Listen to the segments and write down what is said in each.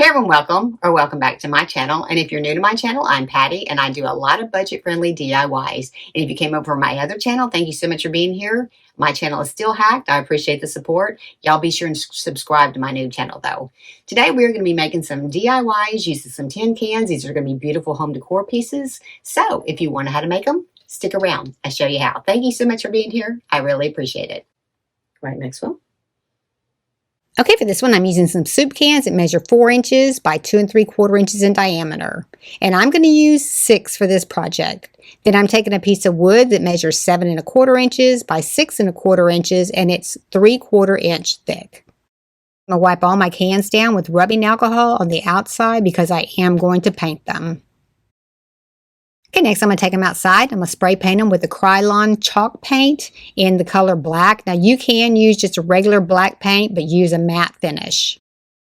Hey everyone, welcome back to my channel. And if you're new to my channel, I'm Patty and I do a lot of budget-friendly DIYs. And if you came over from my other channel, thank you so much for being here. My channel is still hacked. I appreciate the support. Y'all be sure and subscribe to my new channel though. Today we're going to be making some DIYs using some tin cans. These are going to be beautiful home decor pieces. So if you want to know how to make them, stick around. I'll show you how. Thank you so much for being here. I really appreciate it. Right, next one. Okay, for this one, I'm using some soup cans that measure 4 inches by 2 3/4 inches in diameter. And I'm going to use 6 for this project. Then I'm taking a piece of wood that measures 7 1/4 inches by 6 1/4 inches, and it's 3/4 inch thick. I'm going to wipe all my cans down with rubbing alcohol on the outside because I am going to paint them. Okay, next I'm going to take them outside. I'm going to spray paint them with the Krylon chalk paint in the color black. Now you can use just a regular black paint, but use a matte finish.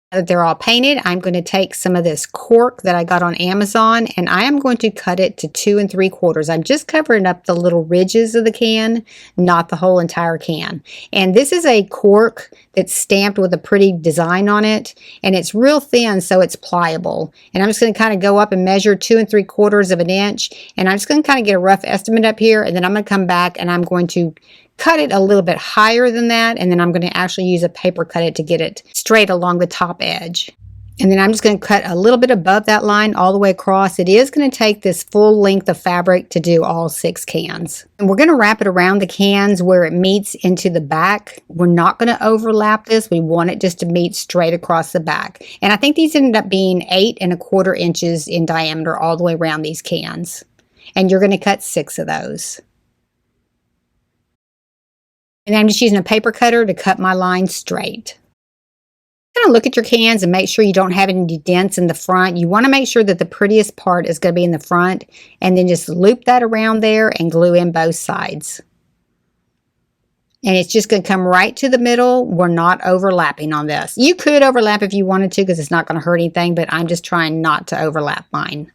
Now that they're all painted, I'm going to take some of this cork that I got on Amazon and I am going to cut it to 2 3/4. I'm just covering up the little ridges of the can, not the whole entire can. And this is a cork that's stamped with a pretty design on it, and it's real thin, so it's pliable. And I'm just going to kind of go up and measure 2 3/4 inch, and I'm just going to kind of get a rough estimate up here, and then I'm going to come back and I'm going to cut it a little bit higher than that, and then I'm going to actually use a paper cut it to get it straight along the top edge. And then I'm just going to cut a little bit above that line all the way across. It is going to take this full length of fabric to do all 6 cans. And we're going to wrap it around the cans where it meets into the back. We're not going to overlap this. We want it just to meet straight across the back. And I think these ended up being 8 1/4 inches in diameter all the way around these cans. And you're going to cut 6 of those. And I'm just using a paper cutter to cut my line straight. Kind of look at your cans and make sure you don't have any dents in the front. You want to make sure that the prettiest part is going to be in the front, and then just loop that around there and glue in both sides. And it's just going to come right to the middle. We're not overlapping on this. You could overlap if you wanted to because it's not going to hurt anything, but I'm just trying not to overlap mine.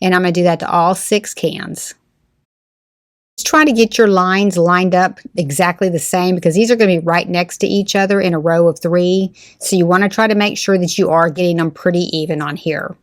And I'm going to do that to all 6 cans. Just try to get your lines lined up exactly the same because these are going to be right next to each other in a row of 3. So you want to try to make sure that you are getting them pretty even on here.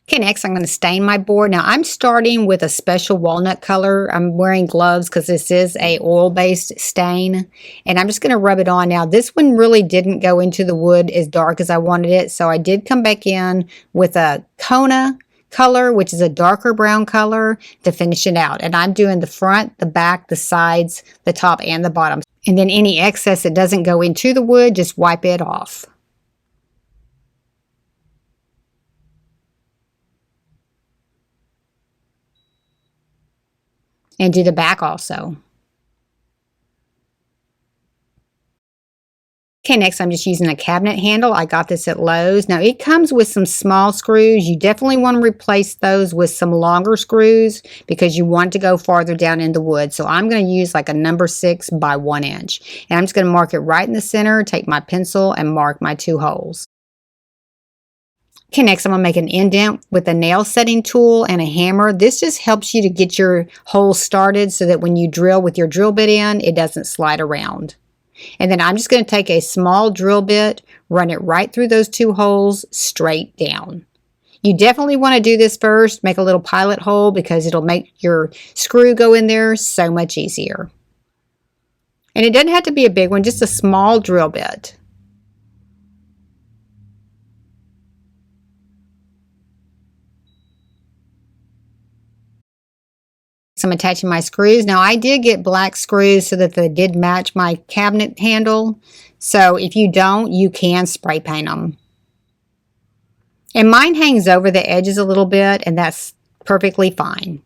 Okay, next I'm going to stain my board. Now I'm starting with a special walnut color. I'm wearing gloves because this is a oil-based stain. And I'm just going to rub it on. Now this one really didn't go into the wood as dark as I wanted it. So I did come back in with a Kona color, which is a darker brown color, to finish it out. And I'm doing the front, the back, the sides, the top, and the bottom. And then any excess that doesn't go into the wood, just wipe it off. And do the back also. Okay, next I'm just using a cabinet handle. I got this at Lowe's. Now it comes with some small screws. You definitely want to replace those with some longer screws because you want to go farther down in the wood. So I'm going to use like a number 6 by 1 inch. And I'm just going to mark it right in the center, take my pencil and mark my 2 holes. Okay, next I'm going to make an indent with a nail setting tool and a hammer. This just helps you to get your hole started so that when you drill with your drill bit in, it doesn't slide around. And then I'm just going to take a small drill bit, run it right through those 2 holes straight down. You definitely want to do this first, make a little pilot hole because it'll make your screw go in there so much easier. And it doesn't have to be a big one, just a small drill bit. So I'm attaching my screws. Now I did get black screws so that they did match my cabinet handle. So if you don't, you can spray paint them. And mine hangs over the edges a little bit, and that's perfectly fine.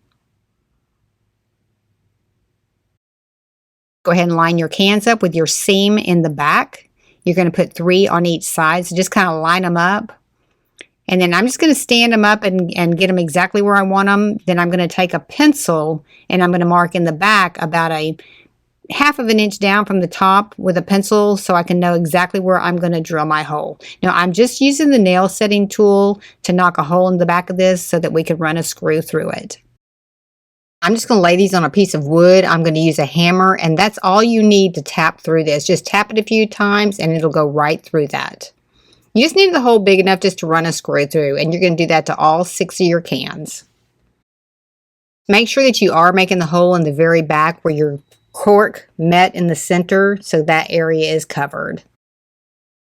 Go ahead and line your cans up with your seam in the back. You're going to put 3 on each side, so just kind of line them up. And then I'm just going to stand them up and get them exactly where I want them. Then I'm going to take a pencil and I'm going to mark in the back about a 1/2 inch down from the top with a pencil so I can know exactly where I'm going to drill my hole. Now I'm just using the nail setting tool to knock a hole in the back of this so that we can run a screw through it. I'm just going to lay these on a piece of wood. I'm going to use a hammer, and that's all you need to tap through this. Just tap it a few times and it'll go right through that. You just need the hole big enough just to run a screw through, and you're going to do that to all 6 of your cans. Make sure that you are making the hole in the very back where your cork met in the center, so that area is covered.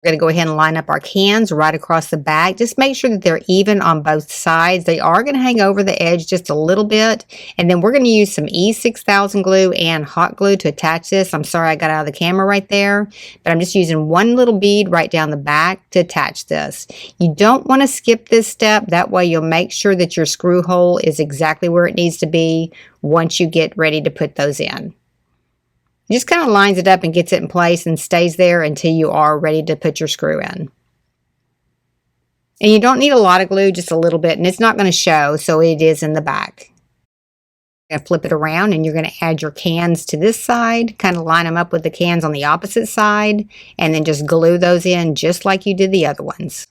We're going to go ahead and line up our cans right across the back. Just make sure that they're even on both sides. They are going to hang over the edge just a little bit. And then we're going to use some E6000 glue and hot glue to attach this. I'm sorry I got out of the camera right there, but I'm just using one little bead right down the back to attach this. You don't want to skip this step. That way you'll make sure that your screw hole is exactly where it needs to be once you get ready to put those in. It just kind of lines it up and gets it in place and stays there until you are ready to put your screw in. And you don't need a lot of glue, just a little bit, and it's not going to show, so it is in the back. You're going to flip it around and you're going to add your cans to this side, kind of line them up with the cans on the opposite side, and then just glue those in just like you did the other ones.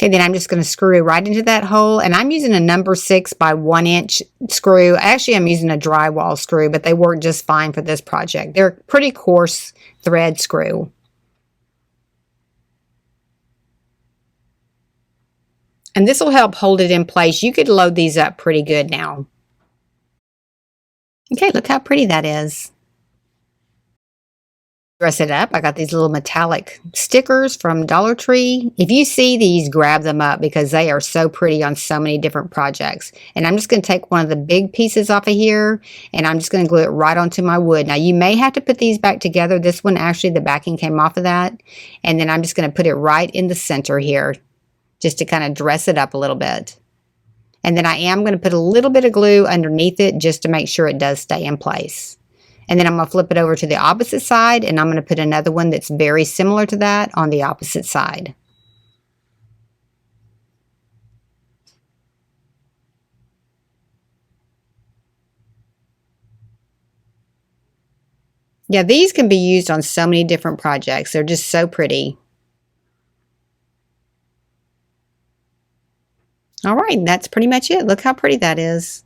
Okay, then I'm just going to screw it right into that hole, and I'm using a number 6 by 1 inch screw. Actually, I'm using a drywall screw, but they work just fine for this project. They're a pretty coarse thread screw. And this will help hold it in place. You could load these up pretty good now. Okay, look how pretty that is. Dress it up. I got these little metallic stickers from Dollar Tree. If you see these, grab them up because they are so pretty on so many different projects. And I'm just going to take one of the big pieces off of here and I'm just going to glue it right onto my wood. Now you may have to put these back together. This one actually the backing came off of that. And then I'm just going to put it right in the center here just to kind of dress it up a little bit. And then I am going to put a little bit of glue underneath it just to make sure it does stay in place. And then I'm going to flip it over to the opposite side and I'm going to put another one that's very similar to that on the opposite side. Yeah, these can be used on so many different projects. They're just so pretty. All right, that's pretty much it. Look how pretty that is.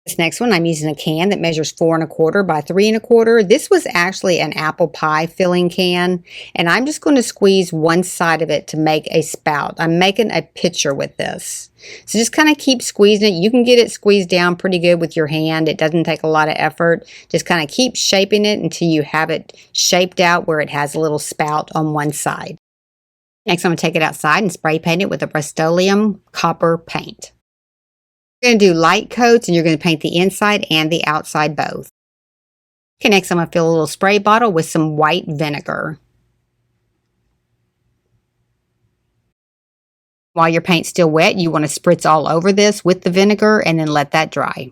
This next one, I'm using a can that measures 4 1/4 by 3 1/4. This was actually an apple pie filling can, and I'm just going to squeeze one side of it to make a spout. I'm making a pitcher with this. So just kind of keep squeezing it. You can get it squeezed down pretty good with your hand. It doesn't take a lot of effort. Just kind of keep shaping it until you have it shaped out where it has a little spout on one side. Next, I'm going to take it outside and spray paint it with a Rust-Oleum copper paint. You're going to do light coats and you're going to paint the inside and the outside both. Okay, next I'm going to fill a little spray bottle with some white vinegar. While your paint's still wet, you want to spritz all over this with the vinegar and then let that dry.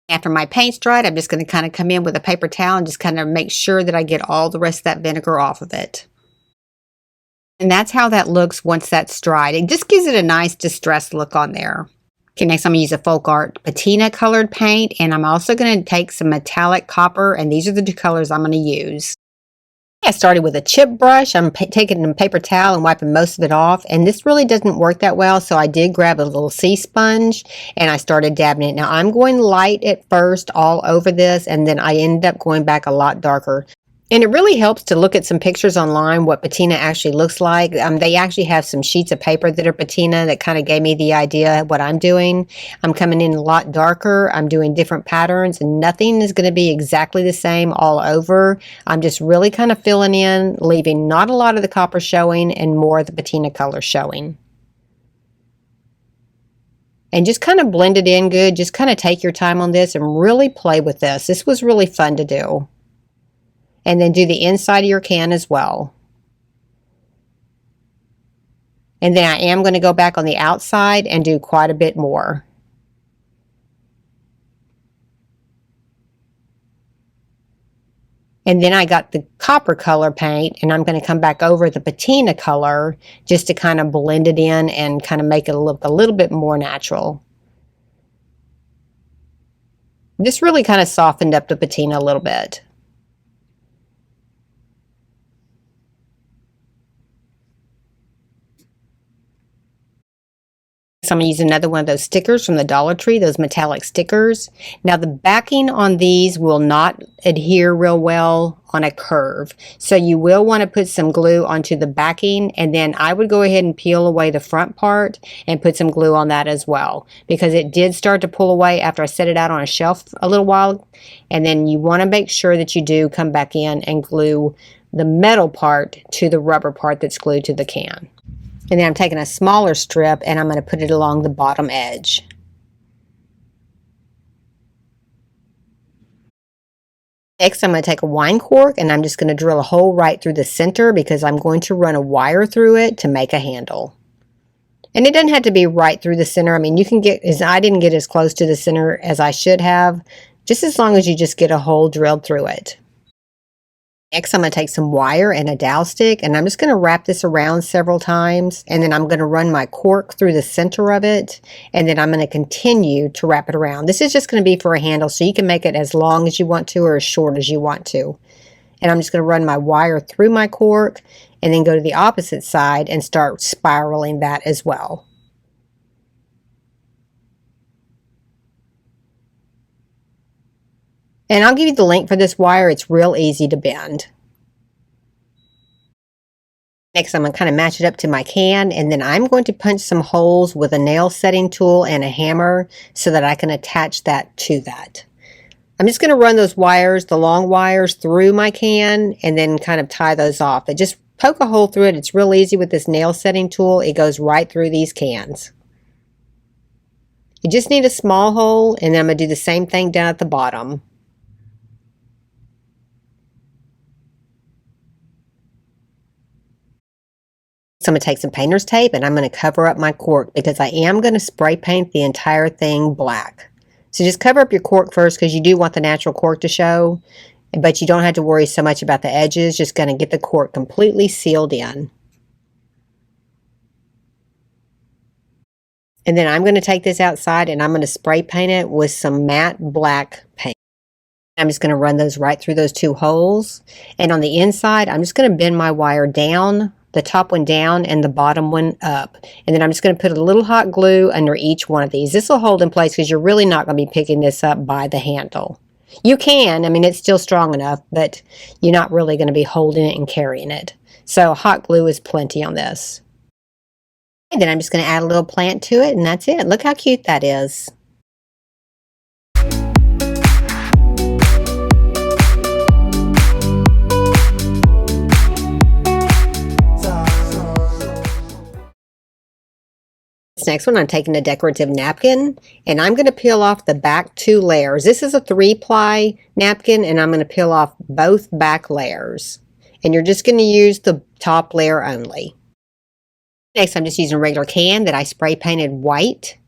After my paint's dried, I'm just going to kind of come in with a paper towel and just kind of make sure that I get all the rest of that vinegar off of it. And that's how that looks once that's dried. It just gives it a nice distressed look on there. Okay, next I'm going to use a Folk Art Patina colored paint, and I'm also going to take some metallic copper, and these are the two colors I'm going to use. I started with a chip brush. I'm taking a paper towel and wiping most of it off, and this really doesn't work that well, so I did grab a little sea sponge, and I started dabbing it. Now I'm going light at first all over this, and then I ended up going back a lot darker. And it really helps to look at some pictures online what patina actually looks like. They actually have some sheets of paper that are patina that kind of gave me the idea of what I'm doing. I'm coming in a lot darker. I'm doing different patterns and nothing is going to be exactly the same all over. I'm just really kind of filling in, leaving not a lot of the copper showing and more of the patina color showing. And just kind of blend it in good. Just kind of take your time on this and really play with this. This was really fun to do. And then do the inside of your can as well. And then I am going to go back on the outside and do quite a bit more. And then I got the copper color paint and I'm going to come back over the patina color just to kind of blend it in and kind of make it look a little bit more natural. This really kind of softened up the patina a little bit. Next, I'm going to use another one of those stickers from the Dollar Tree, those metallic stickers. Now, the backing on these will not adhere real well on a curve. So you will want to put some glue onto the backing, and then I would go ahead and peel away the front part and put some glue on that as well, because it did start to pull away after I set it out on a shelf a little while. And then you want to make sure that you do come back in and glue the metal part to the rubber part that's glued to the can. And then I'm taking a smaller strip and I'm going to put it along the bottom edge. Next, I'm going to take a wine cork and I'm just going to drill a hole right through the center, because I'm going to run a wire through it to make a handle. And it doesn't have to be right through the center. I mean, you can get, I didn't get as close to the center as I should have, just as long as you just get a hole drilled through it. Next, I'm going to take some wire and a dowel stick, and I'm just going to wrap this around several times, and then I'm going to run my cork through the center of it, and then I'm going to continue to wrap it around. This is just going to be for a handle, so you can make it as long as you want to or as short as you want to. And I'm just going to run my wire through my cork, and then go to the opposite side and start spiraling that as well. And I'll give you the link for this wire. It's real easy to bend. Next, I'm going to kind of match it up to my can, and then I'm going to punch some holes with a nail setting tool and a hammer so that I can attach that to that. I'm just going to run those wires, the long wires, through my can and then kind of tie those off. And just poke a hole through it. It's real easy with this nail setting tool. It goes right through these cans. You just need a small hole, and then I'm going to do the same thing down at the bottom. So I'm going to take some painter's tape and I'm going to cover up my cork, because I am going to spray paint the entire thing black. So just cover up your cork first, because you do want the natural cork to show, but you don't have to worry so much about the edges. Just going to get the cork completely sealed in. And then I'm going to take this outside and I'm going to spray paint it with some matte black paint. I'm just going to run those right through those two holes. And on the inside, I'm just going to bend my wire down, the top one down and the bottom one up. And then I'm just going to put a little hot glue under each one of these. This will hold in place, because you're really not going to be picking this up by the handle. You can, I mean, it's still strong enough, but you're not really going to be holding it and carrying it. So hot glue is plenty on this. And then I'm just going to add a little plant to it, and that's it. Look how cute that is. This next one, I'm taking a decorative napkin, and I'm going to peel off the back two layers. This is a 3-ply napkin, and I'm going to peel off both back layers. And you're just going to use the top layer only. Next, I'm just using a regular can that I spray painted white,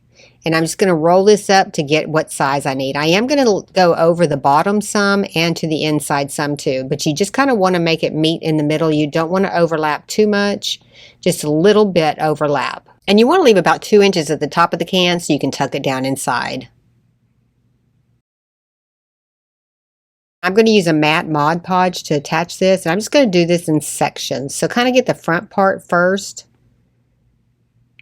and I'm just going to roll this up to get what size I need. I am going to go over the bottom some and to the inside some too, but you just kind of want to make it meet in the middle. You don't want to overlap too much, just a little bit overlap. And you want to leave about 2 inches at the top of the can so you can tuck it down inside. I'm going to use a matte Mod Podge to attach this, and I'm just going to do this in sections. So kind of get the front part first,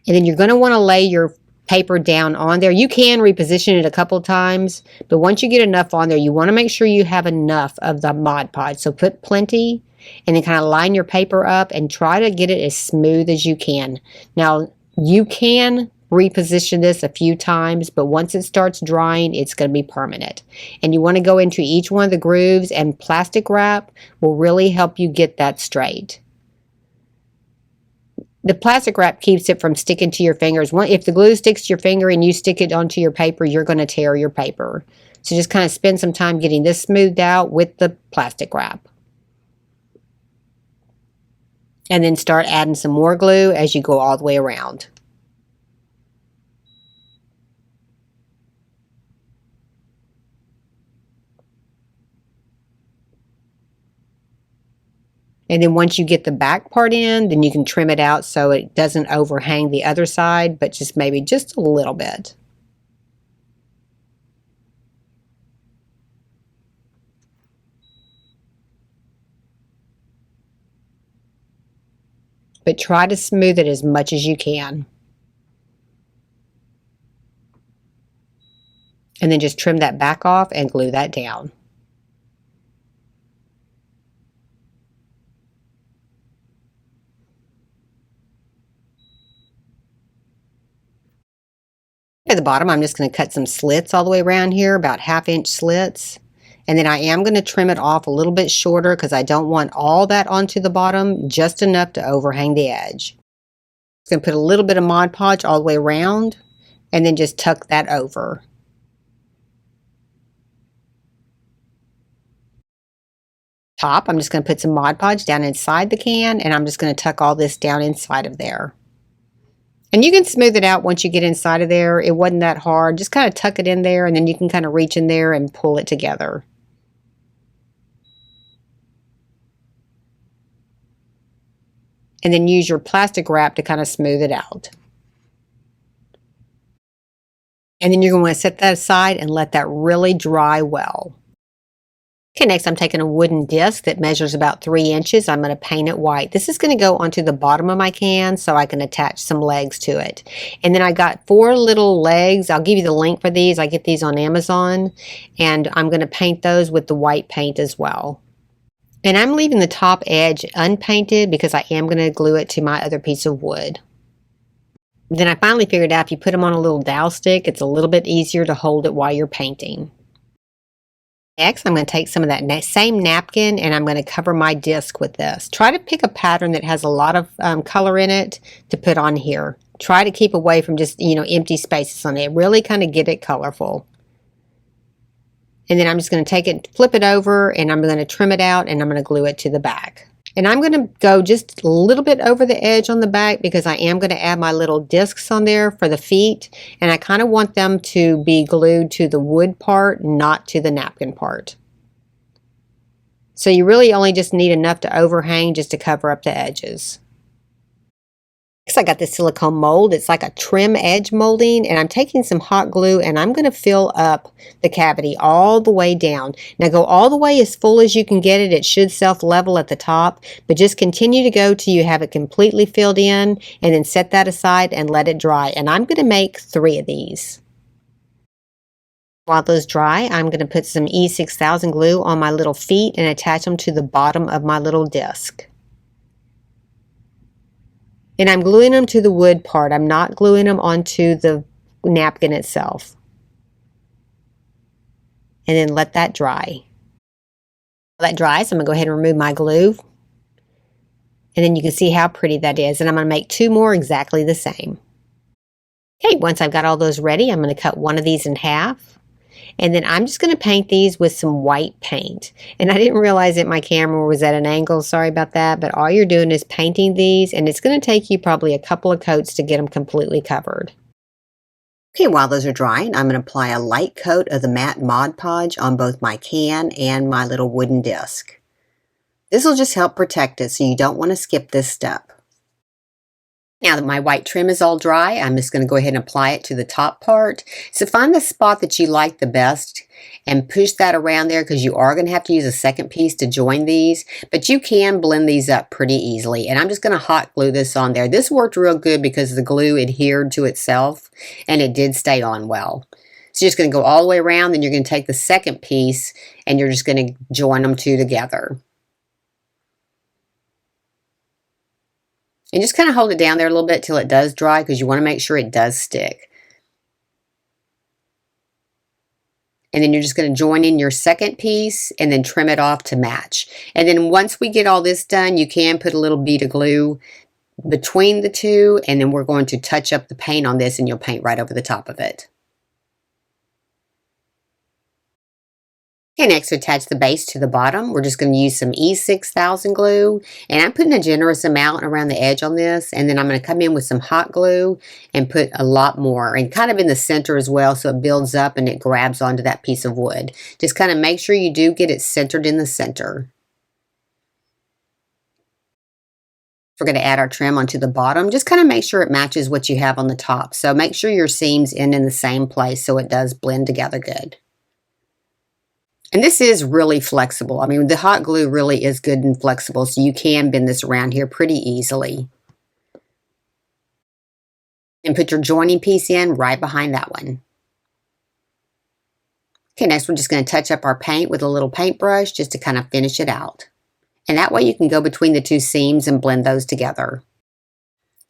and then you're going to want to lay your paper down on there. You can reposition it a couple times, but once you get enough on there, you want to make sure you have enough of the Mod Podge. So put plenty, and then kind of line your paper up and try to get it as smooth as you can. Now, you can reposition this a few times, but once it starts drying, it's going to be permanent. And you want to go into each one of the grooves, and plastic wrap will really help you get that straight. The plastic wrap keeps it from sticking to your fingers. If the glue sticks to your finger and you stick it onto your paper, you're going to tear your paper. So just kind of spend some time getting this smoothed out with the plastic wrap. And then start adding some more glue as you go all the way around. And then once you get the back part in, then you can trim it out so it doesn't overhang the other side, but just maybe just a little bit. But try to smooth it as much as you can. And then just trim that back off and glue that down. At the bottom, I'm just going to cut some slits all the way around here, about 1/2 inch slits. And then I am going to trim it off a little bit shorter because I don't want all that onto the bottom, just enough to overhang the edge. I'm going to put a little bit of Mod Podge all the way around and then just tuck that over. Top, I'm just going to put some Mod Podge down inside the can, and I'm just going to tuck all this down inside of there. And you can smooth it out once you get inside of there. It wasn't that hard. Just kind of tuck it in there, and then you can kind of reach in there and pull it together. And then use your plastic wrap to kind of smooth it out. And then you're going to want to set that aside and let that really dry well. Okay, next I'm taking a wooden disc that measures about 3 inches. I'm going to paint it white. This is going to go onto the bottom of my can so I can attach some legs to it. And then I got 4 little legs. I'll give you the link for these. I get these on Amazon. And I'm going to paint those with the white paint as well. And I'm leaving the top edge unpainted because I am going to glue it to my other piece of wood. Then I finally figured out if you put them on a little dowel stick, it's a little bit easier to hold it while you're painting. Next, I'm going to take some of that same napkin and I'm going to cover my disc with this. Try to pick a pattern that has a lot of color in it to put on here. Try to keep away from just, empty spaces on it. Really kind of get it colorful. And then I'm just going to take it, flip it over, and I'm going to trim it out and I'm going to glue it to the back. And I'm going to go just a little bit over the edge on the back because I am going to add my little discs on there for the feet. And I kind of want them to be glued to the wood part, not to the napkin part. So you really only just need enough to overhang just to cover up the edges. Next, I got this silicone mold. It's like a trim edge molding, and I'm taking some hot glue and I'm going to fill up the cavity all the way down. Now go all the way as full as you can get it. It should self-level at the top, but just continue to go till you have it completely filled in, and then set that aside and let it dry. And I'm going to make 3 of these. While those dry, I'm going to put some E6000 glue on my little feet and attach them to the bottom of my little disc. And I'm gluing them to the wood part. I'm not gluing them onto the napkin itself. And then let that dry. While that dries, I'm going to go ahead and remove my glue. And then you can see how pretty that is. And I'm going to make 2 more exactly the same. Okay, once I've got all those ready, I'm going to cut one of these in half. And then I'm just going to paint these with some white paint. And I didn't realize that my camera was at an angle. Sorry about that. But all you're doing is painting these. And it's going to take you probably a couple of coats to get them completely covered. Okay, while those are drying, I'm going to apply a light coat of the matte Mod Podge on both my can and my little wooden disc. This will just help protect it, so you don't want to skip this step. Now that my white trim is all dry, I'm just going to go ahead and apply it to the top part. So find the spot that you like the best and push that around there, because you are going to have to use a second piece to join these. But you can blend these up pretty easily. And I'm just going to hot glue this on there. This worked real good because the glue adhered to itself and it did stay on well. So you're just going to go all the way around, then you're going to take the second piece and you're just going to join them two together. And just kind of hold it down there a little bit till it does dry, because you want to make sure it does stick. And then you're just going to join in your second piece and then trim it off to match. And then once we get all this done, you can put a little bead of glue between the two, and then we're going to touch up the paint on this and you'll paint right over the top of it. Okay, next to attach the base to the bottom, we're just going to use some E6000 glue, and I'm putting a generous amount around the edge on this, and then I'm going to come in with some hot glue and put a lot more, and kind of in the center as well, so it builds up and it grabs onto that piece of wood. Just kind of make sure you do get it centered in the center. We're going to add our trim onto the bottom. Just kind of make sure it matches what you have on the top. So make sure your seams end in the same place so it does blend together good. And this is really flexible. I mean, the hot glue really is good and flexible, so you can bend this around here pretty easily. And put your joining piece in right behind that one. Okay, next we're just going to touch up our paint with a little paintbrush just to kind of finish it out. And that way you can go between the two seams and blend those together.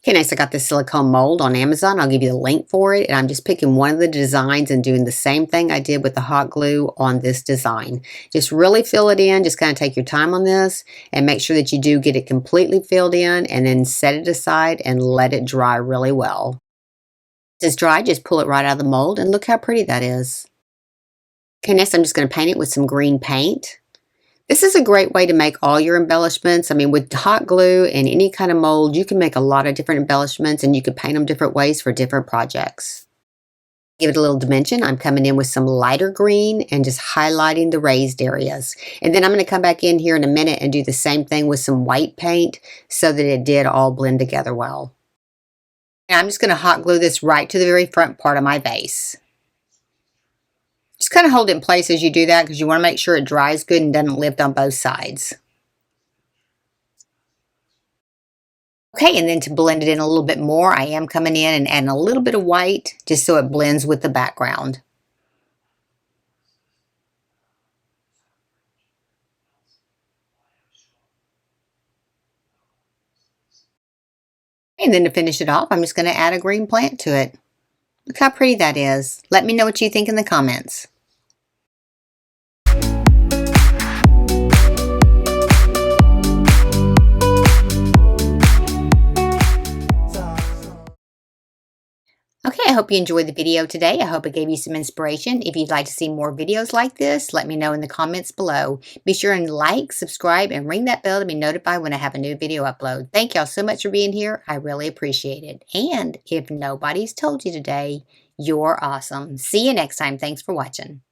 Okay, next I got this silicone mold on Amazon. I'll give you the link for it. And I'm just picking one of the designs and doing the same thing I did with the hot glue on this design. Just really fill it in. Just kind of take your time on this and make sure that you do get it completely filled in, and then set it aside and let it dry really well. Once it's dry, just pull it right out of the mold, and look how pretty that is. Okay, next I'm just going to paint it with some green paint. This is a great way to make all your embellishments. I mean, with hot glue and any kind of mold, you can make a lot of different embellishments, and you can paint them different ways for different projects. Give it a little dimension. I'm coming in with some lighter green and just highlighting the raised areas. And then I'm going to come back in here in a minute and do the same thing with some white paint so that it did all blend together well. And I'm just going to hot glue this right to the very front part of my vase. Just kind of hold it in place as you do that, because you want to make sure it dries good and doesn't lift on both sides. Okay, and then to blend it in a little bit more, I am coming in and adding a little bit of white just so it blends with the background. And then to finish it off, I'm just going to add a green plant to it. Look how pretty that is. Let me know what you think in the comments. Okay, I hope you enjoyed the video today. I hope it gave you some inspiration. If you'd like to see more videos like this, let me know in the comments below. Be sure and like, subscribe, and ring that bell to be notified when I have a new video upload. Thank y'all so much for being here. I really appreciate it. And if nobody's told you today, you're awesome. See you next time. Thanks for watching.